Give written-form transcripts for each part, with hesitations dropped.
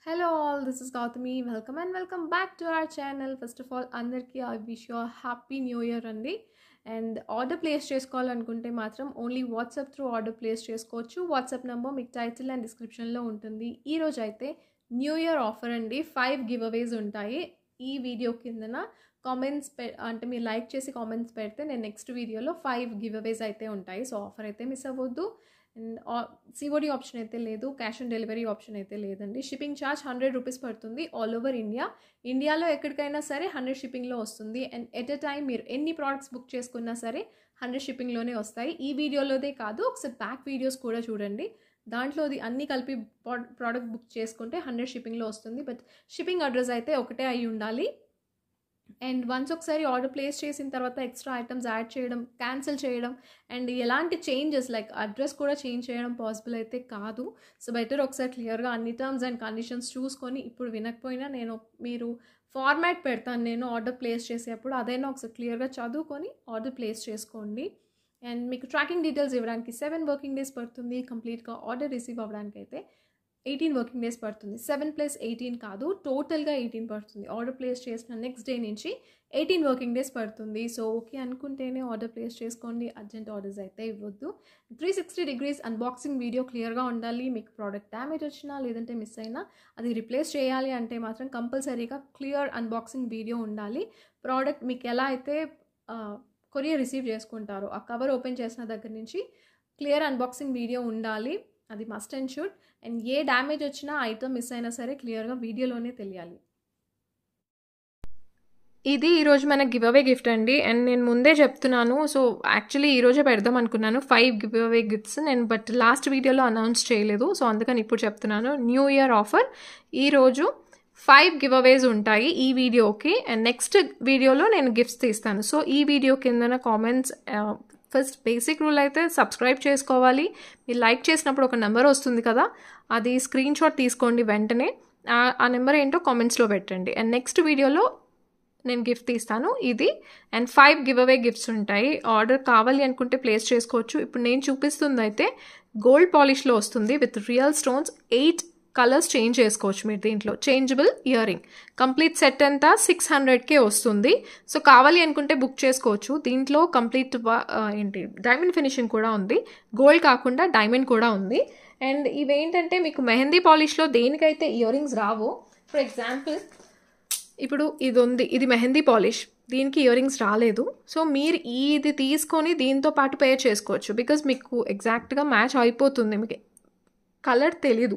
Hello all, this is Gautami. Welcome back to our channel. First of all, andarki I wish you a happy new year andi. And order place చేసుకోవాలనుకుంటే మాత్రం only WhatsApp through order place చేసుకోవచ్చు. WhatsApp number మీకు title and డిస్క్రిప్షన్లో ఉంటుంది. ఈ రోజు అయితే new year offer అండి. 5 గివ్ అవేస్ ఉంటాయి. ఈ వీడియో కిందన కామెంట్స్ అంటే మీరు లైక్ చేసి కామెంట్స్ పెడితే నేను నెక్స్ట్ వీడియోలో 5 గివ్ అవేస్ అయితే ఉంటాయి. సో ఆఫర్ అయితే మిస్ అవ్వద్దు. అండ్ సిఓడి ఆప్షన్ అయితే లేదు, క్యాష్ ఆన్ డెలివరీ ఆప్షన్ అయితే లేదండి. షిప్పింగ్ ఛార్జ్ 100 రూపీస్ పడుతుంది ఆల్ ఓవర్ ఇండియాలో ఎక్కడికైనా సరే 100 షిప్పింగ్లో వస్తుంది. అండ్ ఎట్ ఎ టైం మీరు ఎన్ని ప్రోడక్ట్స్ బుక్ చేసుకున్నా సరే 100 షిప్పింగ్లోనే వస్తాయి. ఈ వీడియోలోదే కాదు, ఒకసారి బ్యాక్ వీడియోస్ కూడా చూడండి. దాంట్లోది అన్నీ కలిపి ప్రోడక్ట్ బుక్ చేసుకుంటే 100 షిప్పింగ్లో వస్తుంది. బట్ షిప్పింగ్ అడ్రస్ అయితే ఒకటే అయి ఉండాలి. అండ్ వన్స్ ఒకసారి ఆర్డర్ ప్లేస్ చేసిన తర్వాత ఎక్స్ట్రా ఐటమ్స్ యాడ్ చేయడం, క్యాన్సిల్ చేయడం అండ్ ఎలాంటి చేంజెస్ లైక్ అడ్రస్ కూడా చేంజ్ చేయడం పాసిబుల్ అయితే కాదు. సో బెటర్ ఒకసారి క్లియర్గా అన్ని టర్మ్స్ అండ్ కండిషన్స్ చూసుకొని, ఇప్పుడు వినకపోయినా మీరు ఫార్మాట్ పెడతాను నేను ఆర్డర్ ప్లేస్ చేసేటప్పుడు, అదైనా ఒకసారి క్లియర్గా చదువుకొని ఆర్డర్ ప్లేస్ చేసుకోండి. అండ్ మీకు ట్రాకింగ్ డీటెయిల్స్ ఇవ్వడానికి 7 వర్కింగ్ డేస్ పడుతుంది. కంప్లీట్గా ఆర్డర్ రిసీవ్ అవ్వడానికి అయితే 18 వర్కింగ్ డేస్ పడుతుంది. 7 + 18 కాదు, టోటల్గా 18 పడుతుంది. ఆర్డర్ ప్లేస్ చేసిన నెక్స్ట్ డే నుంచి 18 వర్కింగ్ డేస్ పడుతుంది. సో ఓకే అనుకుంటేనే ఆర్డర్ ప్లేస్ చేసుకోండి, అర్జెంట్ ఆర్డర్స్ అయితే ఇవ్వద్దు. 360 డిగ్రీస్ అన్బాక్సింగ్ వీడియో క్లియర్గా ఉండాలి. మీకు ప్రోడక్ట్ డ్యామేజ్ వచ్చినా లేదంటే మిస్ అయినా అది రిప్లేస్ చేయాలి అంటే మాత్రం కంపల్సరీగా క్లియర్ అన్బాక్సింగ్ వీడియో ఉండాలి. ప్రోడక్ట్ మీకు ఎలా అయితే కొరియర్ రిసీవ్ చేసుకుంటారో ఆ కవర్ ఓపెన్ చేసిన దగ్గర నుంచి క్లియర్ అన్బాక్సింగ్ వీడియో ఉండాలి. అది must and should. And A damage వచ్చినా ఐటమ్ మిస్ అయినా సరే క్లియర్గా వీడియోలోనే తెలియాలి. ఇది ఈరోజు మన గివ్ అవే గిఫ్ట్ అండి. అండ్ నేను ముందే చెప్తున్నాను, సో యాక్చువల్లీ ఈరోజే పెడదాం అనుకున్నాను 5 గివ్ అవే గిఫ్ట్స్ నేను, బట్ లాస్ట్ వీడియోలో అనౌన్స్ చేయలేదు. సో అందుకని ఇప్పుడు చెప్తున్నాను, న్యూ ఇయర్ ఆఫర్ ఈరోజు 5 గివ్ అవేస్ ఉంటాయి ఈ వీడియోకి. అండ్ నెక్స్ట్ వీడియోలో నేను గిఫ్ట్స్ తీస్తాను. సో ఈ వీడియో కిందన కామెంట్స్, ఫస్ట్ బేసిక్ రూల్ అయితే సబ్స్క్రైబ్ చేసుకోవాలి. మీరు లైక్ చేసినప్పుడు ఒక నెంబర్ వస్తుంది కదా, అది స్క్రీన్ షాట్ తీసుకోండి వెంటనే. ఆ నెంబర్ ఏంటో కామెంట్స్లో పెట్టండి. అండ్ నెక్స్ట్ వీడియోలో నేను గిఫ్ట్ తీస్తాను ఇది. అండ్ 5 గివ్ అవే గిఫ్ట్స్ ఉంటాయి. ఆర్డర్ కావాలి అనుకుంటే ప్లేస్ చేసుకోవచ్చు. ఇప్పుడు నేను చూపిస్తుంది అయితే గోల్డ్ పాలిష్లో వస్తుంది with real stones. 8 colours change చేసుకోవచ్చు మీరు దీంట్లో. Changeable ear ring complete set అంతా 600కే వస్తుంది. సో కావాలి అనుకుంటే బుక్ చేసుకోవచ్చు. దీంట్లో కంప్లీట్ డైమండ్ ఫినిషింగ్ కూడా ఉంది, గోల్డ్ కాకుండా డైమండ్ కూడా ఉంది. అండ్ ఇవేంటంటే మీకు మెహందీ పాలిష్లో దేనికైతే ఇయర్ రింగ్స్ రావో, ఫర్ ఎగ్జాంపుల్ ఇప్పుడు ఇది ఉంది, ఇది మెహందీ పాలిష్, దీనికి ఇయర్ రింగ్స్ రాలేదు. సో మీరు ఇది తీసుకొని దీంతో పాటు పేర్ చేసుకోవచ్చు. బికాజ్ మీకు ఎగ్జాక్ట్గా మ్యాచ్ అయిపోతుంది, మీకు కలర్ తెలీదు.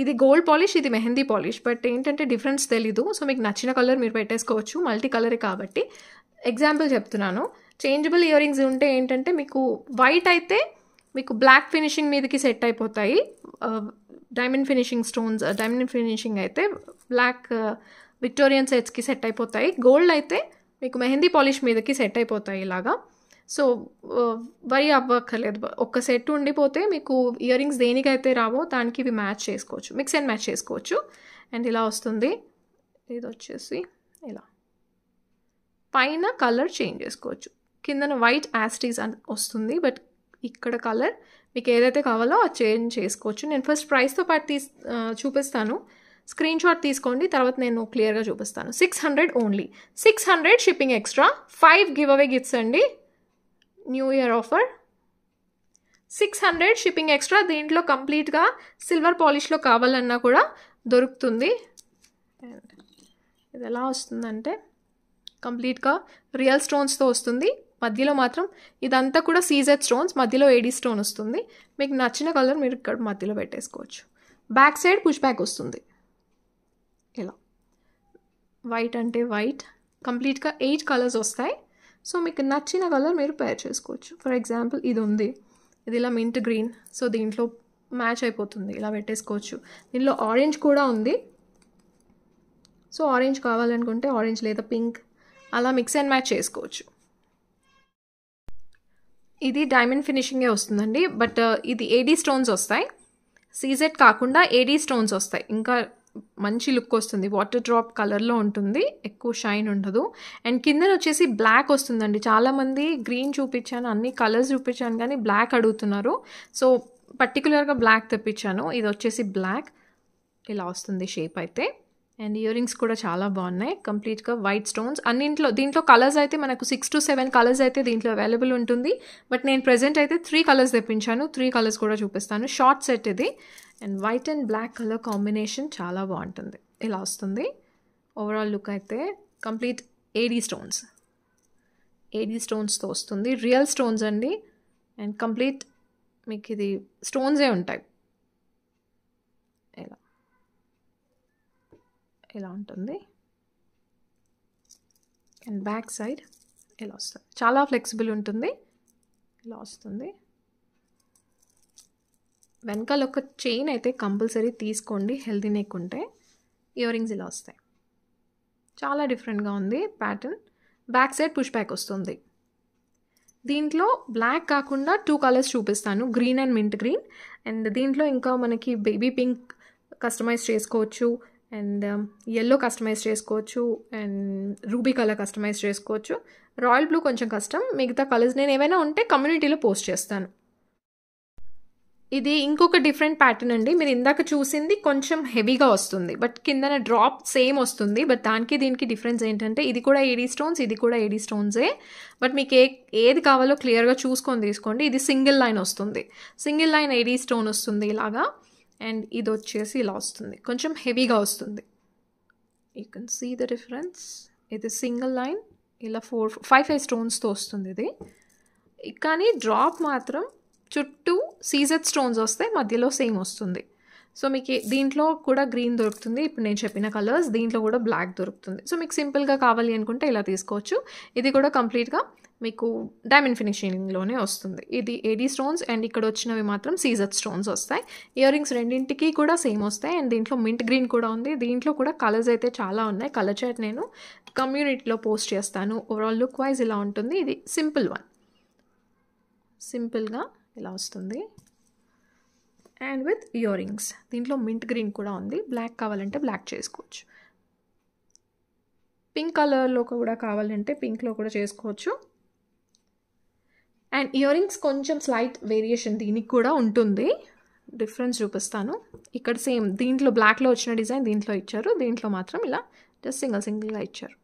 ఇది గోల్డ్ పాలిష్, ఇది మెహందీ పాలిష్, బట్ ఏంటంటే డిఫరెన్స్ తెలీదు. సో మీకు నచ్చిన కలర్ మీరు పెట్టేసుకోవచ్చు, మల్టీ కలరే కాబట్టి. ఎగ్జాంపుల్ చెప్తున్నాను, చేంజబుల్ ఇయర్ రింగ్స్ ఉంటే ఏంటంటే మీకు వైట్ అయితే మీకు బ్లాక్ ఫినిషింగ్ మీదకి సెట్ అయిపోతాయి. Diamond finishing stones, diamond finishing అయితే బ్లాక్ విక్టోరియన్ సెట్స్కి సెట్ అయిపోతాయి. గోల్డ్ అయితే మీకు మెహందీ పాలిష్ మీదకి సెట్ అయిపోతాయి ఇలాగా. సో వరి అవ్వక్కర్లేదు, ఒక్క సెట్ ఉండిపోతే మీకు ఇయర్ రింగ్స్ దేనికైతే రావో దానికి ఇవి మ్యాచ్ చేసుకోవచ్చు, మిక్స్ అండ్ మ్యాచ్ చేసుకోవచ్చు. అండ్ ఇలా వస్తుంది. ఇది వచ్చేసి ఇలా పైన కలర్ చేంజ్ చేసుకోవచ్చు, కిందన వైట్ యాస్టీస్ అని వస్తుంది. బట్ ఇక్కడ కలర్ మీకు ఏదైతే కావాలో అది చేంజ్ చేసుకోవచ్చు. నేను ఫస్ట్ ప్రైస్తో పాటు చూపిస్తాను, స్క్రీన్ షాట్ తీసుకోండి, తర్వాత నేను క్లియర్గా చూపిస్తాను. 600 only, 600 shipping extra. 5 give away gifts అండి, new year offer. 600 shipping extra. దీంట్లో కంప్లీట్గా సిల్వర్ పాలిష్లో కావాలన్నా కూడా దొరుకుతుంది. అండ్ ఇది ఎలా వస్తుందంటే కంప్లీట్గా రియల్ స్టోన్స్తో వస్తుంది. మధ్యలో మాత్రం ఇదంతా కూడా సీజెడ్ స్టోన్స్, మధ్యలో ఏడీ స్టోన్ వస్తుంది. మీకు నచ్చిన కలర్ మీరు ఇక్కడ మధ్యలో పెట్టేసుకోవచ్చు. బ్యాక్ సైడ్ పుష్ బ్యాక్ వస్తుంది ఇలా. వైట్ అంటే వైట్, కంప్లీట్గా 8 కలర్స్ వస్తాయి. సో మీకు నచ్చిన కలర్ మీరు పేర్ చేసుకోవచ్చు. ఫర్ ఎగ్జాంపుల్ ఇది ఉంది, ఇది ఇలా మింట్ గ్రీన్, సో దీంట్లో మ్యాచ్ అయిపోతుంది, ఇలా పెట్టేసుకోవచ్చు. దీనిలో ఆరెంజ్ కూడా ఉంది, సో ఆరెంజ్ కావాలనుకుంటే ఆరెంజ్ లేదా పింక్ అలా మిక్స్ అండ్ మ్యాచ్ చేసుకోవచ్చు. ఇది డైమండ్ ఫినిషింగే వస్తుందండి, బట్ ఇది ఏడీ స్టోన్స్ వస్తాయి. సీజెడ్ కాకుండా ఏడీ స్టోన్స్ వస్తాయి, ఇంకా మంచి లుక్ వస్తుంది. వాటర్ డ్రాప్ కలర్లో ఉంటుంది, ఎక్కువ షైన్ ఉండదు. అండ్ కిందన వచ్చేసి బ్లాక్ వస్తుందండి. చాలామంది గ్రీన్ చూపించాను, అన్ని కలర్స్ చూపించాను, కానీ బ్లాక్ అడుగుతున్నారు. సో పర్టికులర్గా బ్లాక్ తెప్పించాను. ఇది వచ్చేసి బ్లాక్. ఇలా వస్తుంది షేప్ అయితే. అండ్ ఇయర్ రింగ్స్ కూడా చాలా బాగున్నాయి, కంప్లీట్గా వైట్ స్టోన్స్ దీంట్లో కలర్స్ అయితే మనకు 6 to 7 కలర్స్ అయితే దీంట్లో అవైలబుల్ ఉంటుంది. బట్ నేను ప్రెజెంట్ అయితే 3 కలర్స్ తెప్పించాను. 3 కలర్స్ కూడా చూపిస్తాను. షార్ట్ సెట్ ఇది. And white and black colour combination చాలా బాగుంటుంది. ఇలా వస్తుంది ఓవరాల్ లుక్ అయితే. కంప్లీట్ ఏడీ స్టోన్స్తో వస్తుంది. రియల్ స్టోన్స్ అండి. అండ్ కంప్లీట్ మీకు ఇది స్టోన్సే ఉంటాయి. ఇలా ఉంటుంది. అండ్ బ్యాక్ సైడ్ ఇలా వస్తుంది. చాలా ఫ్లెక్సిబుల్ ఉంటుంది. ఇలా వస్తుంది. వెనకాల ఒక చైన్ అయితే కంపల్సరీ తీసుకోండి, హెల్దీ నెక్ ఉంటే. ఇయర్ రింగ్స్ ఇలా వస్తాయి. చాలా డిఫరెంట్గా ఉంది pattern. Back side push back వస్తుంది. దీంట్లో బ్లాక్ కాకుండా 2 కలర్స్ చూపిస్తాను, green and mint green. And దీంట్లో ఇంకా మనకి బేబీ పింక్ కస్టమైజ్ చేసుకోవచ్చు, అండ్ yellow కస్టమైజ్ చేసుకోవచ్చు, అండ్ రూబీ కలర్ కస్టమైజ్ చేసుకోవచ్చు. రాయల్ బ్లూ కొంచెం కష్టం. మిగతా కలర్స్ నేను ఏమైనా ఉంటే కమ్యూనిటీలో పోస్ట్ చేస్తాను. ఇది ఇంకొక డిఫరెంట్ ప్యాటర్న్ అండి. మీరు ఇందాక చూసింది కొంచెం హెవీగా వస్తుంది, బట్ కిందన డ్రాప్ సేమ్ వస్తుంది. బట్ దీనికి డిఫరెన్స్ ఏంటంటే ఇది కూడా ఏడీ స్టోన్స్, ఇది కూడా ఏడీ స్టోన్సే. బట్ మీకు ఏది కావాలో క్లియర్గా చూసుకొని తీసుకోండి. ఇది సింగిల్ లైన్ వస్తుంది, సింగిల్ లైన్ ఏడీ స్టోన్ వస్తుంది ఇలాగా. అండ్ ఇది వచ్చేసి ఇలా వస్తుంది, కొంచెం హెవీగా వస్తుంది. You can see the difference. ఇది సింగిల్ లైన్ ఇలా 5 స్టోన్స్తో వస్తుంది ఇది. కానీ డ్రాప్ మాత్రం చుట్టూ సీజెడ్ స్టోన్స్ వస్తాయి, మధ్యలో సేమ్ వస్తుంది. సో మీకు దీంట్లో కూడా గ్రీన్ దొరుకుతుంది, ఇప్పుడు నేను చెప్పిన కలర్స్. దీంట్లో కూడా బ్లాక్ దొరుకుతుంది. సో మీకు సింపుల్గా కావాలి అనుకుంటే ఇలా తీసుకోవచ్చు. ఇది కూడా కంప్లీట్గా మీకు డైమండ్ ఫినిషింగ్లోనే వస్తుంది. ఇది ఏడీ స్టోన్స్, అండ్ ఇక్కడ వచ్చినవి మాత్రం సీజెడ్ స్టోన్స్ వస్తాయి. ఇయర్ రింగ్స్ రెండింటికి కూడా సేమ్ వస్తాయి. అండ్ దీంట్లో మింట్ గ్రీన్ కూడా ఉంది. దీంట్లో కూడా కలర్స్ అయితే చాలా ఉన్నాయి. కలర్ చార్ట్ నేను కమ్యూనిటీలో పోస్ట్ చేస్తాను. ఓవరాల్ లుక్ వైజ్ ఇలా ఉంటుంది. ఇది సింపుల్ వన్, సింపుల్గా ఇలా వస్తుంది. And with ear rings. దీంట్లో మింట్ గ్రీన్ కూడా ఉంది. బ్లాక్ కావాలంటే బ్లాక్ చేసుకోవచ్చు, పింక్ కలర్లో కూడా కావాలంటే పింక్లో కూడా చేసుకోవచ్చు. అండ్ ఇయర్ రింగ్స్ కొంచెం స్లైట్ వేరియేషన్ దీనికి కూడా ఉంటుంది. డిఫరెన్స్ చూపిస్తాను. ఇక్కడ సేమ్ దీంట్లో బ్లాక్లో వచ్చిన డిజైన్ దీంట్లో ఇచ్చారు, దీంట్లో మాత్రం ఇలా జస్ట్ సింగిల్గా ఇచ్చారు.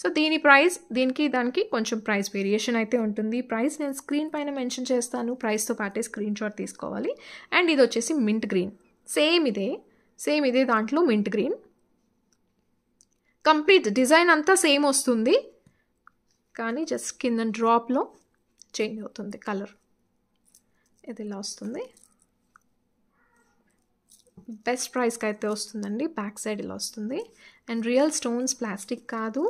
సో దీని ప్రైస్ దానికి కొంచెం ప్రైస్ వేరియేషన్ అయితే ఉంటుంది. ప్రైస్ నేను స్క్రీన్ పైన మెన్షన్ చేస్తాను. ప్రైస్తో పాటే స్క్రీన్ షాట్ తీసుకోవాలి. అండ్ ఇది వచ్చేసి మింట్ గ్రీన్, సేమ్ ఇదే దాంట్లో మింట్ గ్రీన్. కంప్లీట్ డిజైన్ అంతా సేమ్ వస్తుంది, కానీ జస్ట్ కింద డ్రాప్లో చేంజ్ అవుతుంది కలర్. ఇది ఇలా వస్తుంది. బెస్ట్ ప్రైస్కి అయితే వస్తుందండి. బ్యాక్ సైడ్ ఇలా వస్తుంది. అండ్ రియల్ స్టోన్స్, ప్లాస్టిక్ కాదు.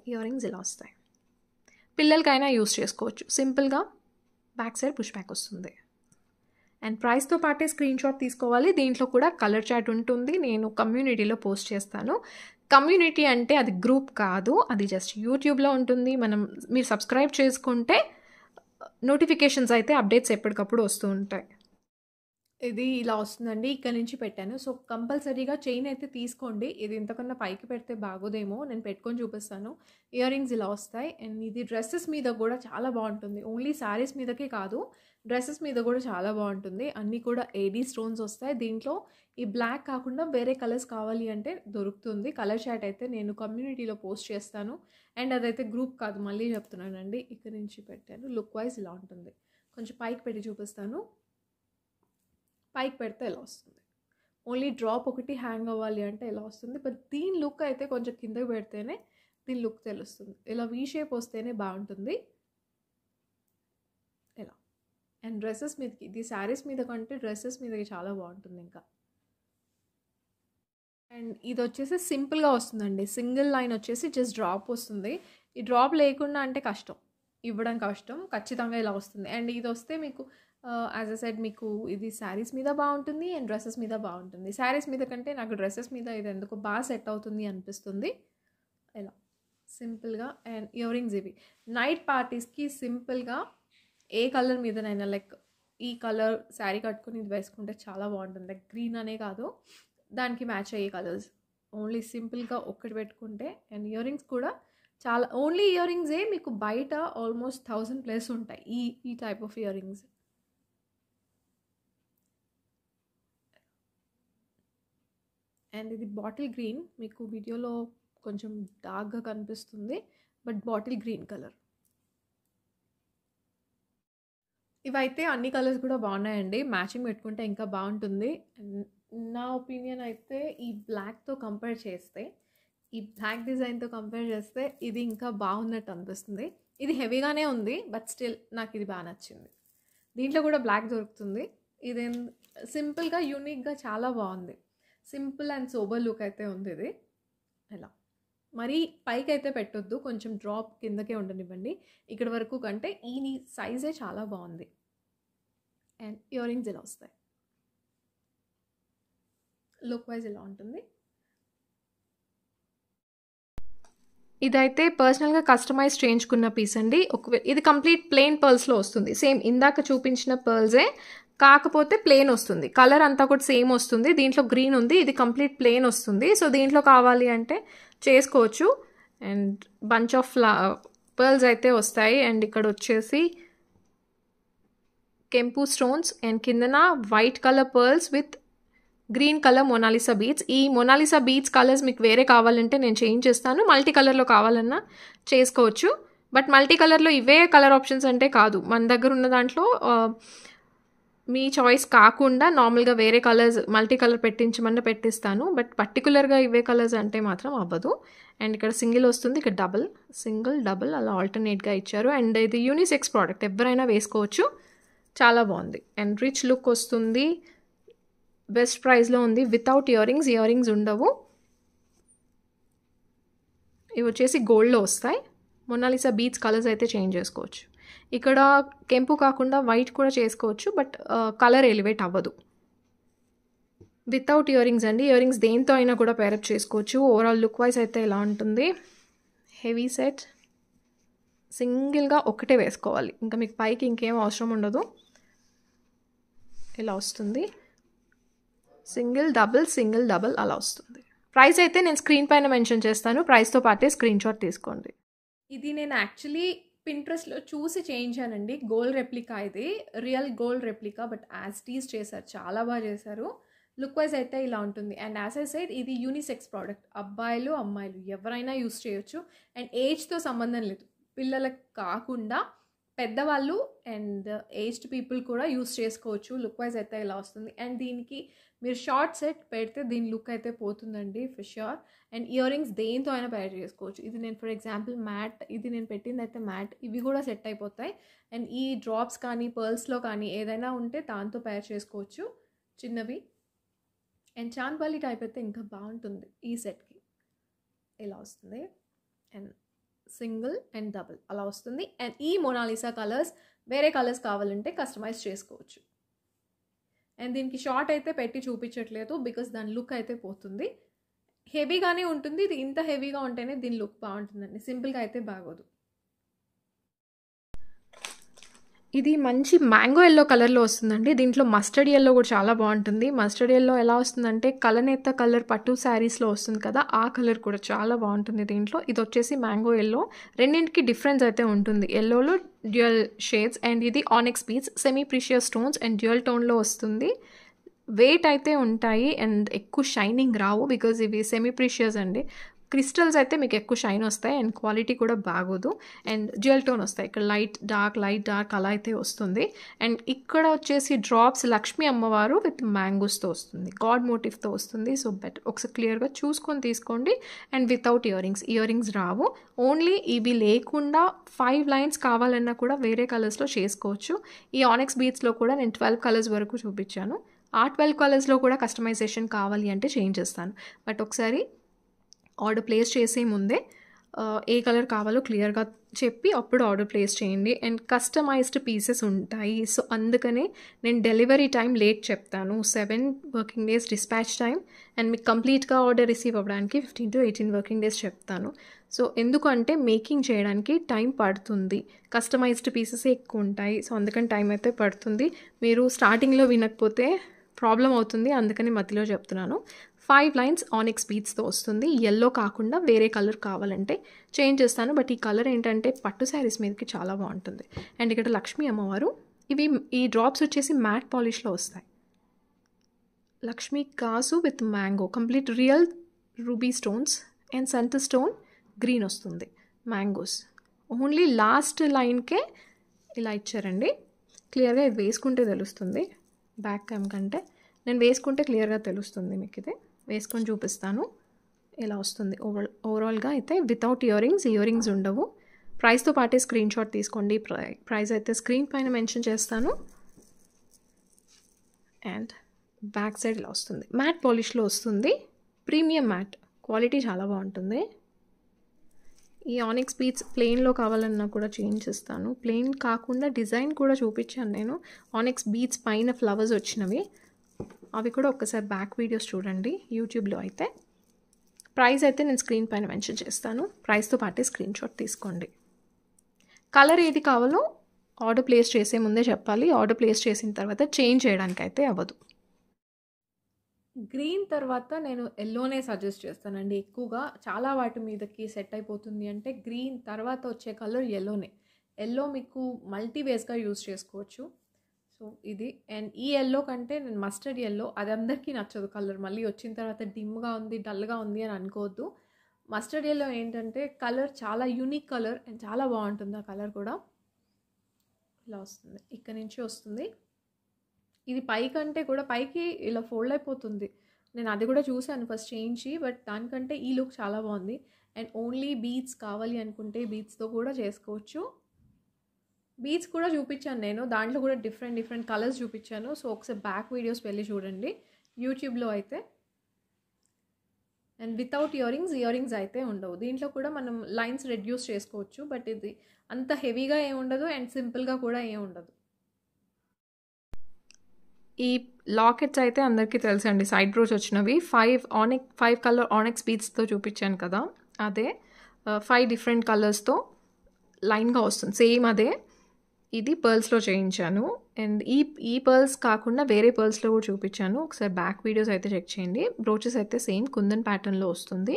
ఇయర్ రింగ్స్ ఇలా వస్తాయి. పిల్లలకైనా యూస్ చేసుకోవచ్చు. సింపుల్గా బ్యాక్ సైడ్ పుష్ బ్యాక్ వస్తుంది. అండ్ ప్రైస్తో పాటే స్క్రీన్ షాట్ తీసుకోవాలి. దీంట్లో కూడా కలర్ చాట్ ఉంటుంది, నేను కమ్యూనిటీలో పోస్ట్ చేస్తాను. కమ్యూనిటీ అంటే అది గ్రూప్ కాదు, అది జస్ట్ యూట్యూబ్లో ఉంటుంది. మీరు సబ్స్క్రైబ్ చేసుకుంటే నోటిఫికేషన్స్ అయితే అప్డేట్స్ ఎప్పటికప్పుడు వస్తూ ఉంటాయి. ఇది ఇలా వస్తుందండి. ఇక్కడ నుంచి పెట్టాను. సో కంపల్సరీగా చైన్ అయితే తీసుకోండి. ఇది ఇంతకన్నా పైకి పెడితే బాగోదేమో, నేను పెట్టుకొని చూపిస్తాను. ఇయర్ రింగ్స్ ఇలా వస్తాయి. అండ్ ఇది డ్రెస్సెస్ మీద కూడా చాలా బాగుంటుంది. ఓన్లీ శారీస్ మీదకే కాదు, డ్రెస్సెస్ మీద కూడా చాలా బాగుంటుంది. అన్నీ కూడా ఏడీ స్టోన్స్ వస్తాయి. దీంట్లో ఈ బ్లాక్ కాకుండా వేరే కలర్స్ కావాలి అంటే దొరుకుతుంది. కలర్ చాట్ అయితే నేను కమ్యూనిటీలో పోస్ట్ చేస్తాను. అండ్ అదైతే గ్రూప్ కాదు, మళ్ళీ చెప్తున్నానండి. ఇక్కడ నుంచి పెట్టాను. లుక్ వైజ్ ఇలా ఉంటుంది. కొంచెం పైకి పెట్టి చూపిస్తాను. పైకి పెడితే ఇలా వస్తుంది. ఓన్లీ డ్రాప్ ఒకటి హ్యాంగ్ అవ్వాలి అంటే ఇలా వస్తుంది. బట్ దీని లుక్ అయితే కొంచెం కిందకి పెడితేనే దీని లుక్ తెలుస్తుంది. ఇలా వీ షేప్ వస్తేనే బాగుంటుంది. ఇలా. అండ్ డ్రెస్సెస్ మీదకి, ఇది శారీస్ మీద కంటే డ్రెస్సెస్ మీదకి చాలా బాగుంటుంది ఇంకా. అండ్ ఇది వచ్చేసి సింపుల్గా వస్తుందండి. సింగిల్ లైన్ వచ్చేసి జస్ట్ డ్రాప్ వస్తుంది. ఈ డ్రాప్ లేకుండా అంటే కష్టం, ఇవ్వడం కష్టం. ఖచ్చితంగా ఇలా వస్తుంది. అండ్ ఇది వస్తే మీకు యాజ్ అ సెడ్ మీకు ఇది శారీస్ మీద బాగుంటుంది అండ్ డ్రెస్సెస్ మీద బాగుంటుంది. శారీస్ మీద కంటే నాకు డ్రెస్సెస్ మీద ఇది ఎందుకు బాగా సెట్ అవుతుంది అనిపిస్తుంది. ఇలా సింపుల్గా. అండ్ ఇయర్ రింగ్స్ ఇవి నైట్ పార్టీస్కి సింపుల్గా ఏ కలర్ మీదనైనా, లైక్ ఈ కలర్ శారీ కట్టుకుని ఇది వేసుకుంటే చాలా బాగుంటుంది. లైక్ గ్రీన్ అనే కాదు, దానికి మ్యాచ్ అయ్యే కలర్స్ ఓన్లీ సింపుల్గా ఒక్కటి పెట్టుకుంటే. అండ్ ఇయర్ రింగ్స్ కూడా చాలా, ఓన్లీ ఇయర్ రింగ్సే మీకు బయట ఆల్మోస్ట్ 1000+ ఉంటాయి ఈ type of ear rings. And ఇది బాటిల్ గ్రీన్, మీకు వీడియోలో కొంచెం డార్క్గా కనిపిస్తుంది, బట్ బాటిల్ గ్రీన్ కలర్. ఇవైతే అన్ని కలర్స్ కూడా బాగున్నాయండి, మ్యాచింగ్ పెట్టుకుంటే ఇంకా బాగుంటుంది. నా ఒపీనియన్ అయితే ఈ బ్లాక్తో కంపేర్ చేస్తే, ఈ బ్లాక్ డిజైన్తో కంపేర్ చేస్తే ఇది ఇంకా బాగున్నట్టు అనిపిస్తుంది. ఇది హెవీగానే ఉంది, బట్ స్టిల్ నాకు ఇది బాగా నచ్చింది. దీంట్లో కూడా బ్లాక్ దొరుకుతుంది. ఇది సింపుల్గా యూనిక్గా చాలా బాగుంది. సింపుల్ అండ్ సోబర్ లుక్ అయితే ఉంది ఇది. ఇలా మరీ పైకి అయితే పెట్టొద్దు, కొంచెం డ్రాప్ కిందకే ఉండనివ్వండి. ఇక్కడ వరకు కంటే ఈ సైజే చాలా బాగుంది. అండ్ ఇయర్ రింగ్స్ ఇలా వస్తాయి. లుక్ వైజ్ ఇలా ఉంటుంది. ఇదైతే పర్సనల్గా కస్టమైజ్ చేయించుకున్న పీస్ అండి. ఇది కంప్లీట్ ప్లెయిన్ పర్ల్స్లో వస్తుంది. సేమ్ ఇందాక చూపించిన పర్ల్సే, కాకపోతే ప్లెయిన్ వస్తుంది. కలర్ అంతా కూడా సేమ్ వస్తుంది. దీంట్లో గ్రీన్ ఉంది, ఇది కంప్లీట్ ప్లెయిన్ వస్తుంది. సో దీంట్లో కావాలి అంటే చేసుకోవచ్చు. అండ్ బంచ్ ఆఫ్ పర్ల్స్ అయితే వస్తాయి. అండ్ ఇక్కడ వచ్చేసి కెంపు స్టోన్స్ అండ్ కిందన white colour pearls with green colour Mona Lisa beads. ఈ మొనాలిసా బీడ్స్ కలర్స్ మీకు వేరే కావాలంటే నేను చేంజ్ చేస్తాను. మల్టీ కలర్లో కావాలన్నా చేసుకోవచ్చు. బట్ మల్టీ కలర్లో ఇవే కలర్ ఆప్షన్స్ అంటే కాదు, మన దగ్గర ఉన్న దాంట్లో మీ చాయిస్ కాకుండా నార్మల్గా వేరే కలర్స్ మల్టీ కలర్ పెట్టించమన్నా పెట్టిస్తాను. బట్ పర్టికులర్గా ఇవే కలర్స్ అంటే మాత్రం అవ్వదు. అండ్ ఇక్కడ సింగిల్ వస్తుంది, ఇక్కడ డబుల్, సింగిల్ డబుల్ అలా ఆల్టర్నేట్గా ఇచ్చారు. అండ్ ఇది యూనిసెక్స్ ప్రోడక్ట్, ఎవరైనా వేసుకోవచ్చు. చాలా బాగుంది అండ్ రిచ్ లుక్ వస్తుంది. బెస్ట్ ప్రైస్లో ఉంది. వితౌట్ ఇయర్ రింగ్స్ ఉండవు. ఇవి వచ్చేసి గోల్డ్లో వస్తాయి. మొనాలిసా బీడ్స్ కలర్స్ అయితే చేంజ్ చేసుకోవచ్చు. ఇక్కడ కెంపు కాకుండా వైట్ కూడా చేసుకోవచ్చు, బట్ కలర్ ఎలివేట్ అవ్వదు. వితౌట్ ఇయర్ రింగ్స్ అండి. ఇయర్ రింగ్స్ దేంతో అయినా కూడా పేరప్ చేసుకోవచ్చు. ఓవరాల్ లుక్ వైజ్ అయితే ఇలా ఉంటుంది. హెవీ సెట్, సింగిల్గా ఒకటే వేసుకోవాలి, ఇంకా మీకు పైకి ఇంకేం అవసరం ఉండదు. ఇలా వస్తుంది. సింగిల్ డబుల్ అలా వస్తుంది. ప్రైస్ అయితే నేను స్క్రీన్ పైన మెన్షన్ చేస్తాను. ప్రైస్తో పాటే స్క్రీన్ షాట్ తీసుకోండి. ఇది నేను యాక్చువల్లీ పింట్రెస్ట్లో చూసి చేయించానండి. గోల్డ్ రెప్లికా, ఇది real gold replica, but as it is చేశారు, చాలా బాగా చేశారు. లుక్ వైజ్ అయితే ఇలా ఉంటుంది. అండ్ యాజ్ ఐ సైడ్ ఇది యూనిసెక్స్ ప్రోడక్ట్, అబ్బాయిలు అమ్మాయిలు ఎవరైనా యూస్ చేయొచ్చు. అండ్ ఏజ్తో సంబంధం లేదు, పిల్లలకు కాకుండా పెద్దవాళ్ళు అండ్ ఏజ్డ్ పీపుల్ కూడా యూస్ చేసుకోవచ్చు. లుక్ వైజ్ అయితే ఇలా వస్తుంది. అండ్ దీనికి మీరు షార్ట్ సెట్ పెడితే దీని లుక్ అయితే పోతుందండి for sure. And ear rings దేంతో అయినా పేర్ చేసుకోవచ్చు. ఇది నేను ఫర్ ఎగ్జాంపుల్ మ్యాట్, ఇది నేను పెట్టింది అయితే మ్యాట్, ఇవి కూడా సెట్ అయిపోతాయి. అండ్ ఈ డ్రాప్స్ కానీ పర్ల్స్లో కానీ ఏదైనా ఉంటే దాంతో పేర్ చేసుకోవచ్చు చిన్నవి. అండ్ చాంద్బాలి టైప్ అయితే ఇంకా బాగుంటుంది ఈ సెట్కి. ఇలా వస్తుంది. అండ్ సింగిల్ అండ్ డబుల్ అలా వస్తుంది. అండ్ ఈ మొనాలిసా కలర్స్ వేరే కలర్స్ కావాలంటే కస్టమైజ్ చేసుకోవచ్చు. అండ్ దీనికి షార్ట్ అయితే పెట్టి చూపించట్లేదు, బికాస్ దాని లుక్ అయితే పోతుంది. హెవీగానే ఉంటుంది. ఇది ఇంత హెవీగా ఉంటేనే దీని లుక్ బాగుంటుందండి, సింపుల్గా అయితే బాగోదు. ఇది మంచి మ్యాంగో ఎల్లో కలర్లో వస్తుందండి. దీంట్లో మస్టర్డ్ ఎల్లో కూడా చాలా బాగుంటుంది. మస్టర్డ్ ఎల్లో ఎలా వస్తుందంటే కలనేత కలర్ పట్టు శారీస్లో వస్తుంది కదా, ఆ కలర్ కూడా చాలా బాగుంటుంది దీంట్లో. ఇది వచ్చేసి మ్యాంగో ఎల్లో. రెండింటికి డిఫరెన్స్ అయితే ఉంటుంది. ఎల్లోలో డ్యూయల్ షేడ్స్ అండ్ ఇది onyx beads, semi precious stones and dual టోన్లో వస్తుంది. వెయిట్ అయితే ఉంటాయి అండ్ ఎక్కువ షైనింగ్ రావు, బికాజ్ ఇవి సెమీ ప్రీషియస్ అండి. క్రిస్టల్స్ అయితే మీకు ఎక్కువ షైన్ వస్తాయి అండ్ క్వాలిటీ కూడా బాగోదు. అండ్ డ్యూయల్ టోన్ వస్తాయి, ఇక్కడ లైట్ డార్క్ అలా అయితే వస్తుంది. అండ్ ఇక్కడ వచ్చేసి డ్రాప్స్ లక్ష్మీ అమ్మవారు విత్ మ్యాంగోస్తో వస్తుంది, గాడ్ మోటివ్తో వస్తుంది. సో బెటర్ ఒకసారి క్లియర్గా చూసుకొని తీసుకోండి. And without ear rings Rao. Only ఇవి లేకుండా 5 లైన్స్ కావాలన్నా కూడా వేరే కలర్స్లో చేసుకోవచ్చు. ఈ ఆనెక్స్ బీడ్స్లో కూడా నేను 12 కలర్స్ వరకు చూపించాను. ఆ 12 కలర్స్లో కూడా కస్టమైజేషన్ కావాలి అంటే చేంజ్ చేస్తాను. బట్ ఒకసారి ఆర్డర్ ప్లేస్ చేసే ముందే ఏ కలర్ కావాలో క్లియర్గా చెప్పి అప్పుడు ఆర్డర్ ప్లేస్ చేయండి. అండ్ కస్టమైజ్డ్ పీసెస్ ఉంటాయి. సో అందుకనే నేను డెలివరీ టైం లేట్ చెప్తాను, 7 working days dispatch time. And మీకు కంప్లీట్గా ఆర్డర్ రిసీవ్ అవ్వడానికి 15 to 18 వర్కింగ్ డేస్ చెప్తాను. సో ఎందుకంటే మేకింగ్ చేయడానికి టైం పడుతుంది, కస్టమైజ్డ్ పీసెస్ ఎక్కువ ఉంటాయి. సో అందుకని టైం అయితే పడుతుంది. మీరు స్టార్టింగ్లో వినకపోతే ప్రాబ్లం అవుతుంది, అందుకని మధ్యలో చెప్తున్నాను. 5 లైన్స్ ఆనెక్స్ బీడ్స్తో వస్తుంది. ఎల్లో కాకుండా వేరే కలర్ కావాలంటే చేంజ్ చేస్తాను. బట్ ఈ కలర్ ఏంటంటే పట్టు శారీస్ మీదకి చాలా బాగుంటుంది. అండ్ ఇక్కడ లక్ష్మీ అమ్మవారు, ఈ డ్రాప్స్ వచ్చేసి మ్యాట్ పాలిష్లో వస్తాయి. లక్ష్మీ కాసు with mango complete real ruby stones and centre stone green వస్తుంది. మ్యాంగోస్ ఓన్లీ లాస్ట్ లైన్కే ఇలా ఇచ్చారండి. క్లియర్గా ఇది వేసుకుంటే తెలుస్తుంది, బ్యాక్ క్యామ్ కంటే నేను వేసుకుంటే క్లియర్గా తెలుస్తుంది మీకు. ఇది వేసుకొని చూపిస్తాను ఇలా వస్తుంది. ఓవరాల్గా అయితే వితౌట్ ఇయర్ రింగ్స్ ఉండవు. ప్రైస్తో పాటే స్క్రీన్ షాట్ తీసుకోండి. ప్రైస్ అయితే స్క్రీన్ పైన మెన్షన్ చేస్తాను. అండ్ బ్యాక్ సైడ్ ఇలా వస్తుంది. మ్యాట్ పాలిష్లో వస్తుంది, ప్రీమియం మ్యాట్ క్వాలిటీ చాలా బాగుంటుంది. ఈ ఆనిక్స్ బీడ్స్ ప్లెయిన్లో కావాలన్నా కూడా చేంజ్ చేస్తాను. ప్లెయిన్ కాకుండా డిజైన్ కూడా చూపించాను నేను. ఆనిక్స్ బీడ్స్ పైన ఫ్లవర్స్ వచ్చినవి, అవి కూడా ఒక్కసారి బ్యాక్ వీడియోస్ చూడండి యూట్యూబ్లో అయితే. ప్రైస్ అయితే నేను స్క్రీన్ పైన మెన్షన్ చేస్తాను. ప్రైస్తో పాటే స్క్రీన్ షాట్ తీసుకోండి. కలర్ ఏది కావాలో ఆర్డర్ ప్లేస్ చేసే ముందే చెప్పాలి. ఆర్డర్ ప్లేస్ చేసిన తర్వాత చేంజ్ చేయడానికి అయితే అవ్వదు. గ్రీన్ తర్వాత నేను ఎల్లోనే సజెస్ట్ చేస్తానండి ఎక్కువగా. చాలా వాటి మీదకి సెట్ అయిపోతుంది అంటే గ్రీన్ తర్వాత వచ్చే కలర్ ఎల్లోనే. ఎల్లో మీకు మల్టీవేస్గా యూజ్ చేసుకోవచ్చు. సో ఇది. అండ్ ఈ ఎల్లో కంటే నేను మస్టర్డ్ ఎల్లో, అది అందరికీ నచ్చదు కలర్. మళ్ళీ వచ్చిన తర్వాత డిమ్గా ఉంది, డల్గా ఉంది అని అనుకోవద్దు. మస్టర్డ్ ఎల్లో ఏంటంటే కలర్ చాలా యూనిక్ కలర్ అండ్ చాలా బాగుంటుంది. ఆ కలర్ కూడా ఇలా వస్తుంది, ఇక్కడ నుంచి వస్తుంది. ఇది పైకంటే కూడా పైకి ఇలా ఫోల్డ్ అయిపోతుంది. నేను అది కూడా చూశాను ఫస్ట్ చేయించి, బట్ దానికంటే ఈ లుక్ చాలా బాగుంది. అండ్ ఓన్లీ బీడ్స్ కావాలి అనుకుంటే బీడ్స్తో కూడా చేసుకోవచ్చు. బీడ్స్ కూడా చూపించాను నేను, దాంట్లో కూడా డిఫరెంట్ కలర్స్ చూపించాను. సో ఒకసారి బ్యాక్ వీడియోస్ వెళ్ళి చూడండి యూట్యూబ్లో అయితే. అండ్ వితౌట్ ఇయర్ రింగ్స్ అయితే ఉండవు. దీంట్లో కూడా మనం లైన్స్ రెడ్యూస్ చేసుకోవచ్చు, బట్ ఇది అంత హెవీగా ఏమి ఉండదు అండ్ సింపుల్గా కూడా ఏమి ఉండదు. ఈ లాకెట్స్ అయితే అందరికీ తెలుసండి, సైడ్ బ్రోచ్ వచ్చినవి. 5 కలర్ ఆనిక్స్ బీడ్స్తో చూపించాను కదా, అదే 5 డిఫరెంట్ కలర్స్తో లైన్గా వస్తుంది. సేమ్ అదే. ఇది పర్ల్స్లో చేయించాను. అండ్ ఈ పర్ల్స్ కాకుండా వేరే పర్ల్స్లో కూడా చూపించాను. ఒకసారి బ్యాక్ వీడియోస్ అయితే చెక్ చేయండి. బ్రోచెస్ అయితే సేమ్ కుందన్ ప్యాటర్న్లో వస్తుంది.